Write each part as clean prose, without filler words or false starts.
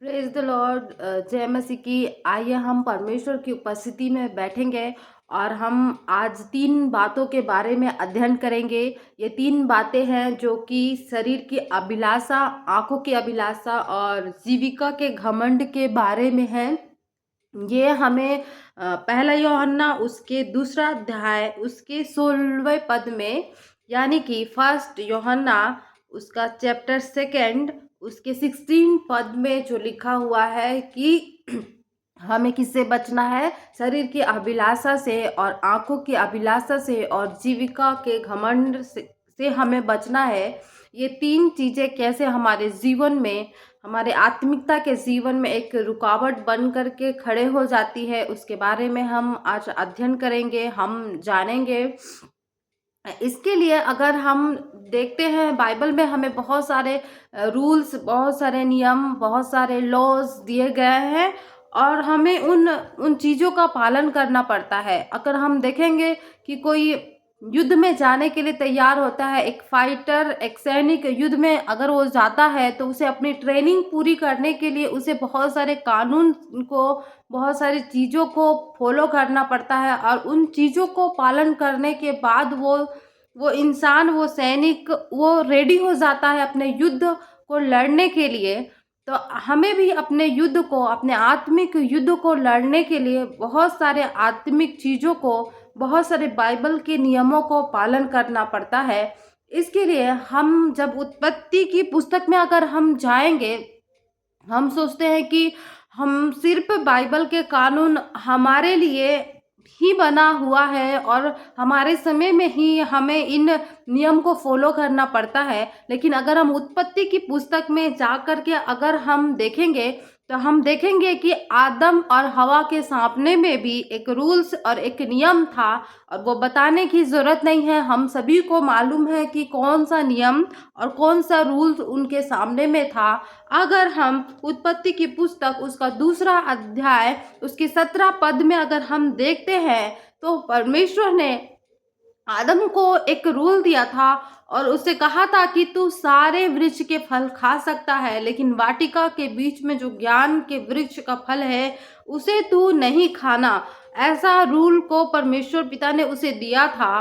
Praise the Lord. जय मसीह की। आइए हम परमेश्वर की उपस्थिति में बैठेंगे और हम आज 3 बातों के बारे में अध्ययन करेंगे। ये 3 बातें हैं जो कि शरीर की अभिलाषा, आंखों की अभिलाषा और जीविका के घमंड के बारे में है। ये हमें पहला यूहन्ना उसके दूसरा अध्याय उसके 16वें पद में, यानी कि फर्स्ट यूहन्ना उसका चैप्टर 2 उसके 16 पद में जो लिखा हुआ है कि हमें किससे बचना है? शरीर की अभिलाषा से और आंखों की अभिलाषा से और जीविका के घमंड से हमें बचना है। ये 3 चीजें कैसे हमारे जीवन में, हमारे आत्मिकता के जीवन में एक रुकावट बन करके खड़े हो जाती है, उसके बारे में हम आज अध्ययन करेंगे, हम जानेंगे। इसके लिए अगर हम देखते हैं बाइबल में हमें बहुत सारे रूल्स, बहुत सारे नियम, बहुत सारे लॉज दिए गए हैं और हमें उन उन चीज़ों का पालन करना पड़ता है। अगर हम देखेंगे कि कोई युद्ध में जाने के लिए तैयार होता है, एक फाइटर, एक सैनिक युद्ध में अगर वो जाता है तो उसे अपनी ट्रेनिंग पूरी करने के लिए उसे बहुत सारे कानून को, बहुत सारी चीज़ों को फॉलो करना पड़ता है और उन चीज़ों को पालन करने के बाद वो इंसान, वो सैनिक, वो रेडी हो जाता है अपने युद्ध को लड़ने के लिए। तो हमें भी अपने युद्ध को, अपने आत्मिक युद्ध को लड़ने के लिए बहुत सारे आत्मिक चीज़ों को, बहुत सारे बाइबल के नियमों को पालन करना पड़ता है। इसके लिए हम जब उत्पत्ति की पुस्तक में अगर हम जाएंगे, हम सोचते हैं कि हम सिर्फ बाइबल के कानून हमारे लिए ही बना हुआ है और हमारे समय में ही हमें इन नियम को फॉलो करना पड़ता है। लेकिन अगर हम उत्पत्ति की पुस्तक में जा कर के अगर हम देखेंगे तो हम देखेंगे कि आदम और हवा के सामने में भी एक रूल्स और एक नियम था और वो बताने की ज़रूरत नहीं है। हम सभी को मालूम है कि कौन सा नियम और कौन सा रूल्स उनके सामने में था। अगर हम उत्पत्ति की पुस्तक उसका दूसरा अध्याय उसके 17 पद में अगर हम देखते हैं तो परमेश्वर ने आदम को एक रूल दिया था और उससे कहा था कि तू सारे वृक्ष के फल खा सकता है, लेकिन वाटिका के बीच में जो ज्ञान के वृक्ष का फल है उसे तू नहीं खाना। ऐसा रूल को परमेश्वर पिता ने उसे दिया था।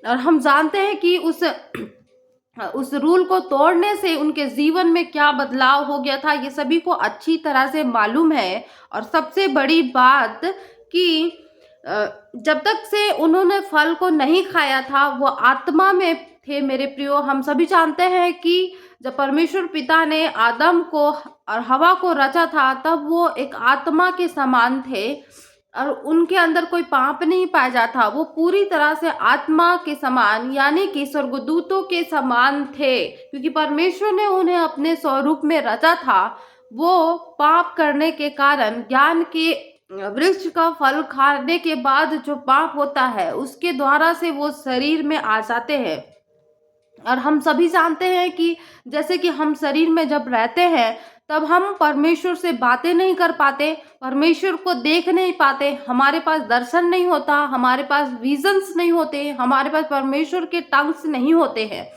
और हम जानते हैं कि उस रूल को तोड़ने से उनके जीवन में क्या बदलाव हो गया था, ये सभी को अच्छी तरह से मालूम है। और सबसे बड़ी बात कि जब तक से उन्होंने फल को नहीं खाया था वो आत्मा में थे। मेरे प्रियो, हम सभी जानते हैं कि जब परमेश्वर पिता ने आदम को और हवा को रचा था तब वो एक आत्मा के समान थे और उनके अंदर कोई पाप नहीं पाया जाता था। वो पूरी तरह से आत्मा के समान, यानी कि स्वर्गदूतों के समान थे, क्योंकि परमेश्वर ने उन्हें अपने स्वरूप में रचा था। वो पाप करने के कारण, ज्ञान के वृक्ष का फल खाने के बाद जो पाप होता है उसके द्वारा से वो शरीर में आ जाते हैं। और हम सभी जानते हैं कि जैसे कि हम शरीर में जब रहते हैं तब हम परमेश्वर से बातें नहीं कर पाते, परमेश्वर को देख नहीं पाते, हमारे पास दर्शन नहीं होता, हमारे पास विजन्स नहीं होते, हमारे पास परमेश्वर के टंग्स नहीं होते हैं।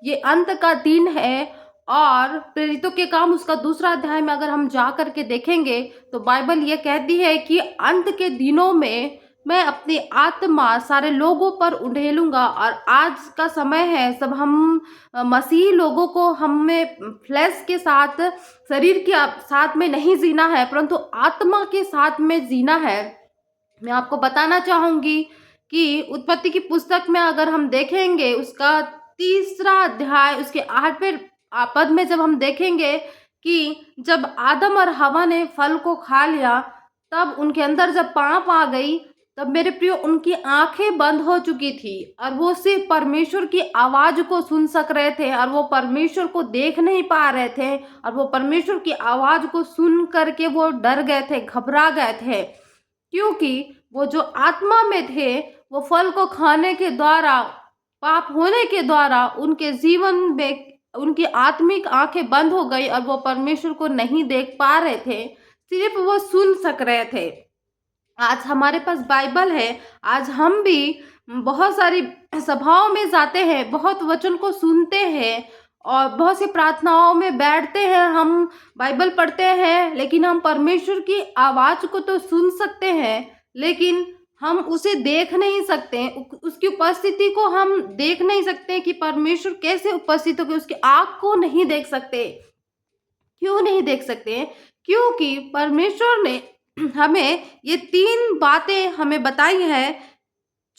ये अंत का दिन है। और प्रेरितों के काम उसका दूसरा अध्याय में अगर हम जा करके देखेंगे तो बाइबल ये कहती है कि अंत के दिनों में मैं अपनी आत्मा सारे लोगों पर उंडेलूंगा। और आज का समय है, सब हम मसीही लोगों को हमें फ्लैश के साथ, शरीर के साथ में नहीं जीना है परंतु आत्मा के साथ में जीना है। मैं आपको बताना चाहूंगी कि उत्पत्ति की पुस्तक में अगर हम देखेंगे उसका तीसरा अध्याय उसके 8वें पद में जब हम देखेंगे कि जब आदम और हवा ने फल को खा लिया तब उनके अंदर जब पाप आ गई, तब मेरे प्रियो उनकी आंखें बंद हो चुकी थी और वो सिर्फ परमेश्वर की आवाज को सुन सक रहे थे और वो परमेश्वर को देख नहीं पा रहे थे। और वो परमेश्वर की आवाज को सुन करके वो डर गए थे, घबरा गए थे, क्योंकि वो जो आत्मा में थे वो फल को खाने के द्वारा, पाप होने के द्वारा उनके जीवन में उनकी आत्मिक आंखें बंद हो गई और वो परमेश्वर को नहीं देख पा रहे थे, सिर्फ वो सुन सक रहे थे। आज हमारे पास बाइबल है, आज हम भी बहुत सारी सभाओं में जाते हैं, बहुत वचन को सुनते हैं और बहुत सी प्रार्थनाओं में बैठते हैं, हम बाइबल पढ़ते हैं, लेकिन हम परमेश्वर की आवाज़ को तो सुन सकते हैं, लेकिन हम उसे देख नहीं सकते। उसकी उपस्थिति को हम देख नहीं सकते कि परमेश्वर कैसे उपस्थित होकर, उसकी आँख को नहीं देख सकते। क्यों नहीं देख सकते? क्योंकि परमेश्वर ने हमें ये 3 बातें हमें बताई हैं।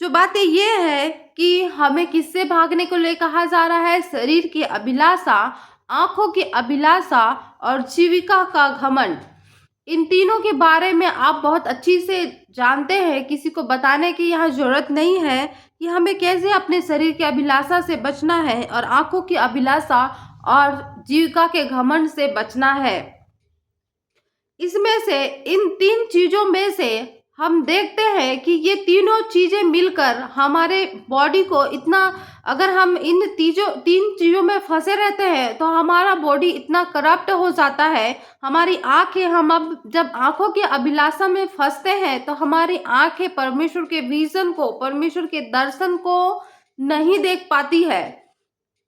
जो बातें ये है कि हमें किससे भागने को लिए कहा जा रहा है? शरीर की अभिलाषा, आँखों की अभिलाषा और जीविका का घमंड। इन तीनों के बारे में आप बहुत अच्छी से जानते हैं, किसी को बताने की यहाँ ज़रूरत नहीं है कि हमें कैसे अपने शरीर की अभिलाषा से बचना है और आँखों की अभिलाषा और जीविका के घमंड से बचना है। इसमें से इन 3 चीज़ों में से हम देखते हैं कि ये तीनों चीज़ें मिलकर हमारे बॉडी को इतना, अगर हम इन 3 चीज़ों में फंसे रहते हैं तो हमारा बॉडी इतना करप्ट हो जाता है। हमारी आँखें, हम अब जब आँखों की अभिलाषा में फंसते हैं तो हमारी आँखें परमेश्वर के विज़न को, परमेश्वर के दर्शन को नहीं देख पाती है।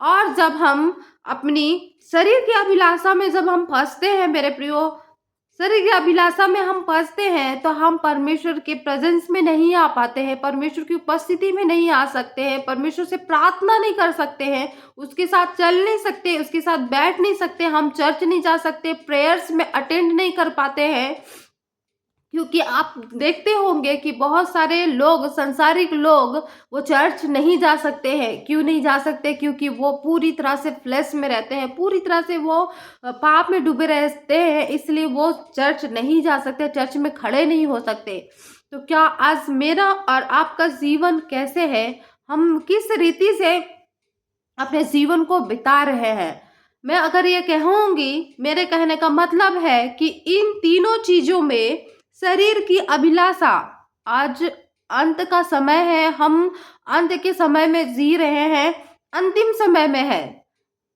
और जब हम अपनी शरीर की अभिलाषा में जब हम फंसते हैं मेरे प्रियो, शरीर की अभिलाषा में हम फंसते हैं तो हम परमेश्वर के प्रेजेंस में नहीं आ पाते हैं, परमेश्वर की उपस्थिति में नहीं आ सकते हैं, परमेश्वर से प्रार्थना नहीं कर सकते हैं, उसके साथ चल नहीं सकते, उसके साथ बैठ नहीं सकते, हम चर्च नहीं जा सकते, प्रेयर्स में अटेंड नहीं कर पाते हैं। क्योंकि आप देखते होंगे कि बहुत सारे लोग, संसारिक लोग, वो चर्च नहीं जा सकते हैं। क्यों नहीं जा सकते? क्योंकि वो पूरी तरह से फ्लेश में रहते हैं, पूरी तरह से वो पाप में डूबे रहते हैं, इसलिए वो चर्च नहीं जा सकते, चर्च में खड़े नहीं हो सकते। तो क्या आज मेरा और आपका जीवन कैसे है? हम किस रीति से अपने जीवन को बिता रहे हैं? मैं अगर ये कहूँगी, मेरे कहने का मतलब है कि इन तीनों चीज़ों में शरीर की अभिलाषा, आज अंत का समय है, हम अंत के समय में जी रहे हैं, अंतिम समय में है।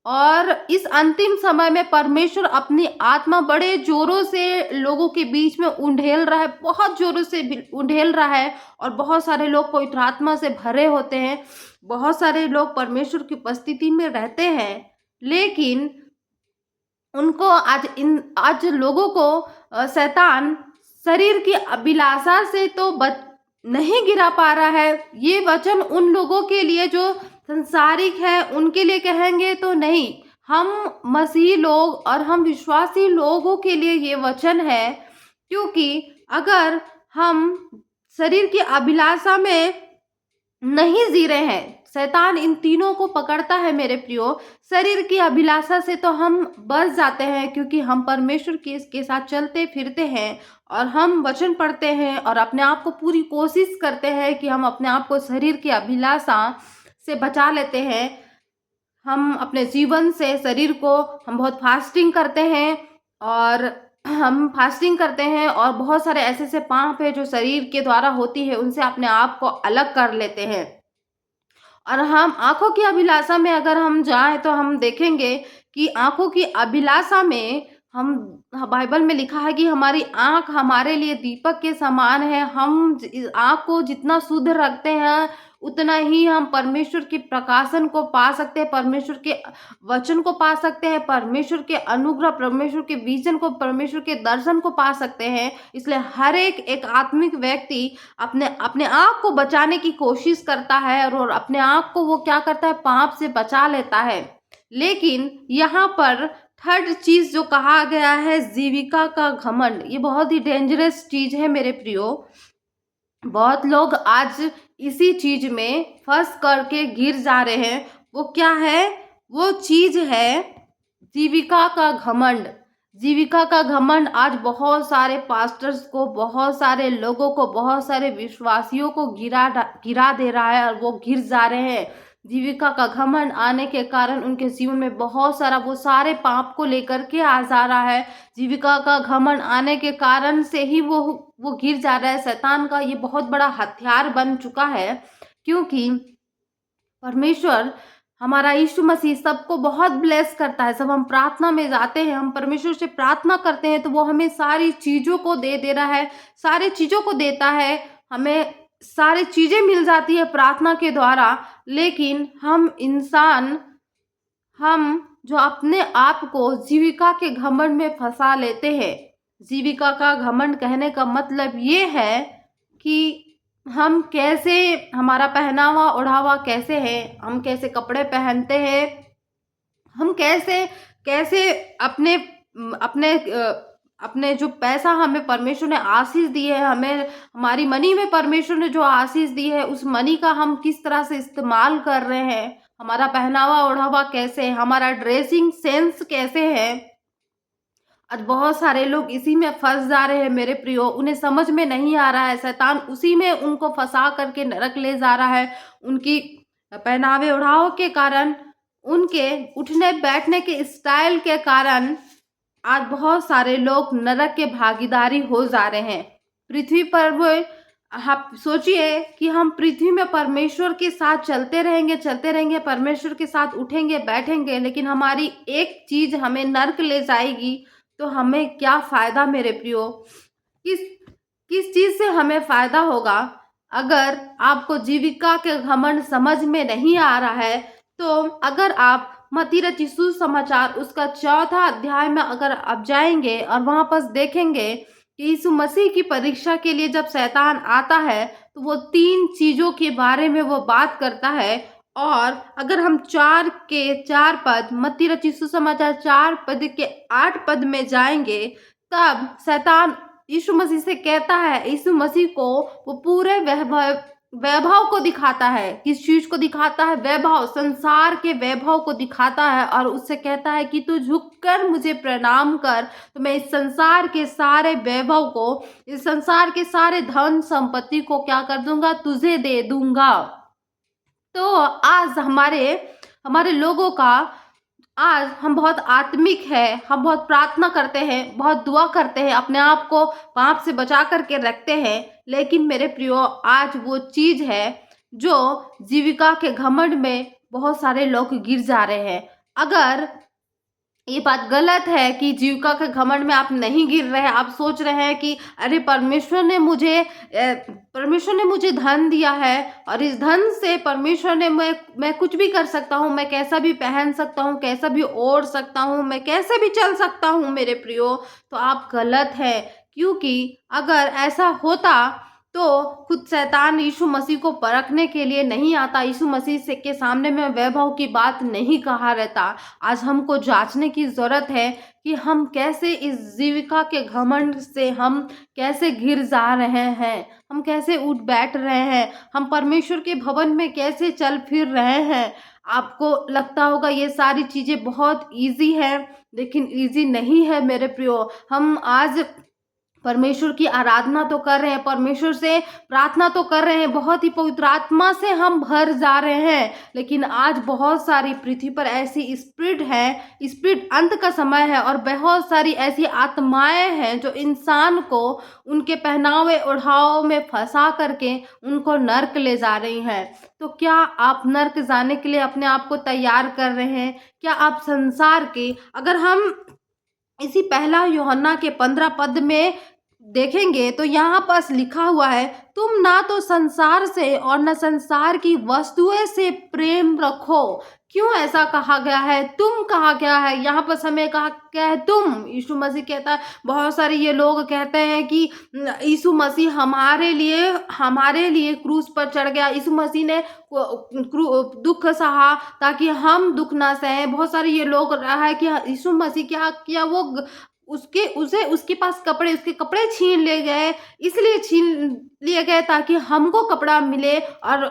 और इस अंतिम समय में परमेश्वर अपनी आत्मा बड़े जोरों से लोगों के बीच में उंडेल रहा है, बहुत जोरों से उंडेल रहा है। और बहुत सारे लोग पवित्र आत्मा से भरे होते हैं, बहुत सारे लोग परमेश्वर की उपस्थिति में रहते हैं, लेकिन उनको आज लोगों को शैतान शरीर की अभिलाषा से तो नहीं गिरा पा रहा है। ये वचन उन लोगों के लिए जो संसारिक है, उनके लिए कहेंगे तो नहीं, हम मसीही लोग और हम विश्वासी लोगों के लिए ये वचन है। क्योंकि अगर हम शरीर की अभिलाषा में नहीं जी रहे हैं, शैतान इन तीनों को पकड़ता है मेरे प्रियो। शरीर की अभिलाषा से तो हम बच जाते हैं, क्योंकि हम परमेश्वर के साथ चलते फिरते हैं और हम वचन पढ़ते हैं और अपने आप को पूरी कोशिश करते हैं कि हम अपने आप को शरीर की अभिलाषा से बचा लेते हैं। हम अपने जीवन से शरीर को, हम बहुत फास्टिंग करते हैं और बहुत सारे ऐसे ऐसे पाप है जो शरीर के द्वारा होती है, उनसे अपने आप को अलग कर लेते हैं। और हम आँखों की अभिलाषा में अगर हम जाएँ तो हम देखेंगे कि आँखों की अभिलाषा में हम, बाइबल में लिखा है कि हमारी आँख हमारे लिए दीपक के समान है। हम आँख को जितना शुद्ध रखते हैं उतना ही हम परमेश्वर के प्रकाशन को पा सकते हैं, परमेश्वर के वचन को पा सकते हैं, परमेश्वर के अनुग्रह, परमेश्वर के विजन को, परमेश्वर के दर्शन को पा सकते हैं। इसलिए हर एक आत्मिक व्यक्ति अपने आप को बचाने की कोशिश करता है और अपने आप को वो क्या करता है, पाप से बचा लेता है। लेकिन यहाँ पर थर्ड चीज जो कहा गया है, जीविका का घमंड, ये बहुत ही डेंजरस चीज है मेरे प्रियो। बहुत लोग आज इसी चीज में फंस करके गिर जा रहे हैं। वो क्या है? वो चीज है जीविका का घमंड। जीविका का घमंड आज बहुत सारे पास्टर्स को, बहुत सारे लोगों को, बहुत सारे विश्वासियों को गिरा दे रहा है और वो गिर जा रहे हैं। जीविका का घमंड आने के कारण उनके जीवन में बहुत सारा वो सारे पाप को लेकर के आ जा रहा है। जीविका का घमंड आने के कारण से ही वो गिर जा रहा है। शैतान का ये बहुत बड़ा हथियार बन चुका है, क्योंकि परमेश्वर, हमारा यीशु मसीह सबको बहुत ब्लेस करता है। सब हम प्रार्थना में जाते हैं, हम परमेश्वर से प्रार्थना करते हैं तो वो हमें सारी चीज़ों को दे रहा है, सारी चीज़ों को देता है, हमें सारी चीज़ें मिल जाती है प्रार्थना के द्वारा। लेकिन हम जो अपने आप को जीविका के घमंड में फंसा लेते हैं। जीविका का घमंड कहने का मतलब ये है कि हम कैसे, हमारा पहनावा ओढ़ावा कैसे है, हम कैसे कपड़े पहनते हैं, हम कैसे कैसे अपने अपने अपने जो पैसा हमें परमेश्वर ने आशीष दी है, हमें हमारी मनी में परमेश्वर ने जो आशीष दी है, उस मनी का हम किस तरह से इस्तेमाल कर रहे हैं, हमारा पहनावा ओढ़ावा कैसे है, हमारा ड्रेसिंग सेंस कैसे है। आज बहुत सारे लोग इसी में फंस जा रहे हैं मेरे प्रियो, उन्हें समझ में नहीं आ रहा है, शैतान उसी में उनको फंसा करके नरक ले जा रहा है। उनकी पहनावे ओढ़ाव के कारण, उनके उठने बैठने के स्टाइल के कारण आज बहुत सारे लोग नरक के भागीदारी हो जा रहे हैं। पृथ्वी पर वो, आप सोचिए कि हम पृथ्वी में परमेश्वर के साथ चलते रहेंगे, परमेश्वर के साथ उठेंगे बैठेंगे, लेकिन हमारी एक चीज हमें नरक ले जाएगी, तो हमें क्या फायदा मेरे प्रियो? किस किस चीज से हमें फायदा होगा? अगर आपको जीविका के घमंड समझ में नहीं आ रहा है, तो अगर आप मत्ती रचित सुसमाचार उसका 4था अध्याय में अगर आप जाएंगे और वहां पर देखेंगे कि यीशु मसीह की परीक्षा के लिए जब शैतान आता है, तो वो 3 चीजों के बारे में वो बात करता है। और अगर हम 4 के 4 पद, मत्ती रचित सुसमाचार 4 पद के 8 पद में जाएंगे, तब शैतान यीशु मसीह से कहता है, यीशु मसीह को वो पूरे वैभव को दिखाता है। किस चीज को दिखाता है? वैभव, संसार के वैभव को दिखाता है, और उससे कहता है कि तू झुककर मुझे प्रणाम कर, तो मैं इस संसार के सारे वैभव को, इस संसार के सारे धन संपत्ति को क्या कर दूंगा? तुझे दे दूंगा। तो आज हमारे हमारे लोगों का, आज हम बहुत आत्मिक है, हम बहुत प्रार्थना करते हैं, बहुत दुआ करते हैं, अपने आप को पाप से बचा करके रखते हैं, लेकिन मेरे प्रियो आज वो चीज है जो जीविका के घमंड में बहुत सारे लोग गिर जा रहे हैं। अगर ये बात गलत है कि जीविका के घमंड में आप नहीं गिर रहे हैं, आप सोच रहे हैं कि अरे परमेश्वर ने मुझे धन दिया है, और इस धन से परमेश्वर ने मैं कुछ भी कर सकता हूँ, मैं कैसा भी पहन सकता हूँ, कैसा भी ओढ़ सकता हूँ, मैं कैसे भी चल सकता हूँ मेरे प्रियो, तो आप गलत है। क्योंकि अगर ऐसा होता तो खुद शैतान यीशु मसीह को परखने के लिए नहीं आता, यीशु मसीह से के सामने में वैभव की बात नहीं कहा रहता। आज हमको जांचने की जरूरत है कि हम कैसे इस जीविका के घमंड से हम कैसे घिर जा रहे हैं, हम कैसे उठ बैठ रहे हैं, हम परमेश्वर के भवन में कैसे चल फिर रहे हैं। आपको लगता होगा ये सारी चीजें बहुत इजी है, लेकिन इजी नहीं है मेरे प्रियो। हम आज परमेश्वर की आराधना तो कर रहे हैं, परमेश्वर से प्रार्थना तो कर रहे हैं, बहुत ही पवित्र आत्मा से हम भर जा रहे हैं, लेकिन आज बहुत सारी पृथ्वी पर ऐसी स्पिरिट है, स्पिरिट अंत का समय है, और बहुत सारी ऐसी आत्माएं हैं जो इंसान को उनके पहनावे ओढ़ाव में फंसा करके उनको नर्क ले जा रही हैं। तो क्या आप नर्क जाने के लिए अपने आप को तैयार कर रहे हैं? क्या आप संसार के, अगर हम इसी पहला यूहन्ना के 15 पद में देखेंगे तो यहाँ पर लिखा हुआ है, तुम ना तो संसार से और न संसार की वस्तुएं से प्रेम रखो। क्यों ऐसा कहा गया है? तुम कहा गया है, यहाँ पर हमें कहा गया है तुम। यीशु मसीह कहता है, बहुत सारे ये लोग कहते हैं कि यीशु मसीह हमारे लिए क्रूस पर चढ़ गया, यीशु मसीह ने दुख सहा ताकि हम दुख ना सहें। बहुत सारे ये लोग रहा है कि यीशु मसीह क्या किया, वो उसके पास उसके कपड़े छीन ले गए, इसलिए छीन लिए गए ताकि हमको कपड़ा मिले और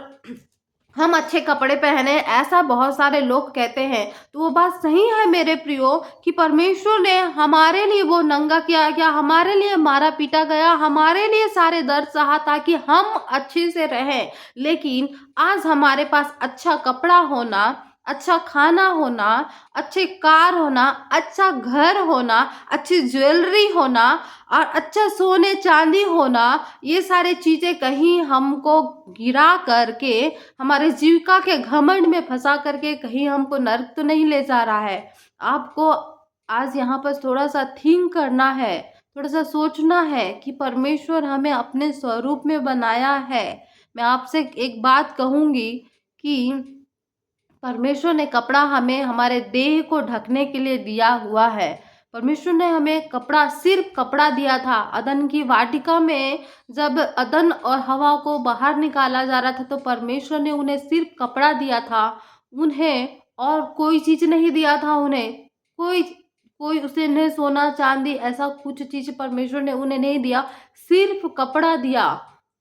हम अच्छे कपड़े पहने, ऐसा बहुत सारे लोग कहते हैं। तो वो बात सही है मेरे प्रियो कि परमेश्वर ने हमारे लिए वो नंगा किया गया, हमारे लिए मारा पीटा गया, हमारे लिए सारे दर्द सहा ताकि हम अच्छे से रहें। लेकिन आज हमारे पास अच्छा कपड़ा होना, अच्छा खाना होना, अच्छे कार होना, अच्छा घर होना, अच्छी ज्वेलरी होना और अच्छा सोने चांदी होना, ये सारे चीज़ें कहीं हमको गिरा करके, हमारे जीविका के घमंड में फंसा करके कहीं हमको नर्क तो नहीं ले जा रहा है। आपको आज यहाँ पर थोड़ा सा थिंक करना है, थोड़ा सा सोचना है कि परमेश्वर हमें अपने स्वरूप में बनाया है। मैं आपसे एक बात कहूँगी कि परमेश्वर ने कपड़ा हमें हमारे देह को ढकने के लिए दिया हुआ है। परमेश्वर ने हमें कपड़ा, सिर्फ कपड़ा दिया था। अदन की वाटिका में जब अदन और हवा को बाहर निकाला जा रहा था तो परमेश्वर ने उन्हें सिर्फ कपड़ा दिया था। उन्हें और कोई चीज नहीं दिया था। उन्हें कोई कोई उसे नहीं, सोना चांदी ऐसा कुछ चीज परमेश्वर ने उन्हें नहीं दिया, सिर्फ कपड़ा दिया।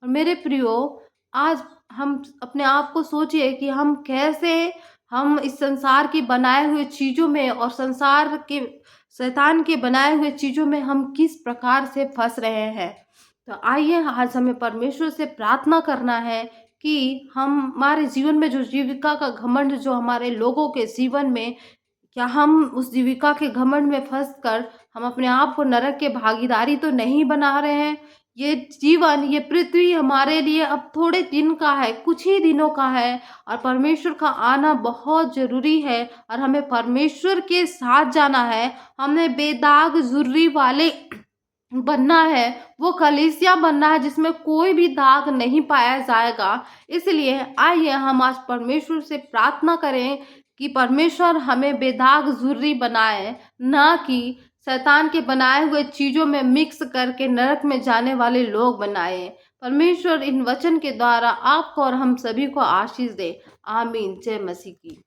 और मेरे प्रियो, आज हम अपने आप को सोचिए कि हम इस संसार की बनाए हुए चीज़ों में और संसार के शैतान के बनाए हुए चीज़ों में हम किस प्रकार से फंस रहे हैं। तो आइए आज हमें परमेश्वर से प्रार्थना करना है कि हमारे जीवन में जो जीविका का घमंड जो हमारे लोगों के जीवन में, क्या हम उस जीविका के घमंड में फंसकर हम अपने आप को नरक के भागीदारी तो नहीं बना रहे हैं। ये जीवन, ये पृथ्वी हमारे लिए अब थोड़े दिन का है, कुछ ही दिनों का है और परमेश्वर का आना बहुत ज़रूरी है और हमें परमेश्वर के साथ जाना है। हमें बेदाग जुर्री वाले बनना है, वो कलीसिया बनना है जिसमें कोई भी दाग नहीं पाया जाएगा। इसलिए आइए हम आज परमेश्वर से प्रार्थना करें कि परमेश्वर हमें बेदाग जुर्री बनाए, ना कि शैतान के बनाए हुए चीज़ों में मिक्स करके नरक में जाने वाले लोग बनाए। परमेश्वर इन वचन के द्वारा आपको और हम सभी को आशीष दे। आमीन। जय मसीह की।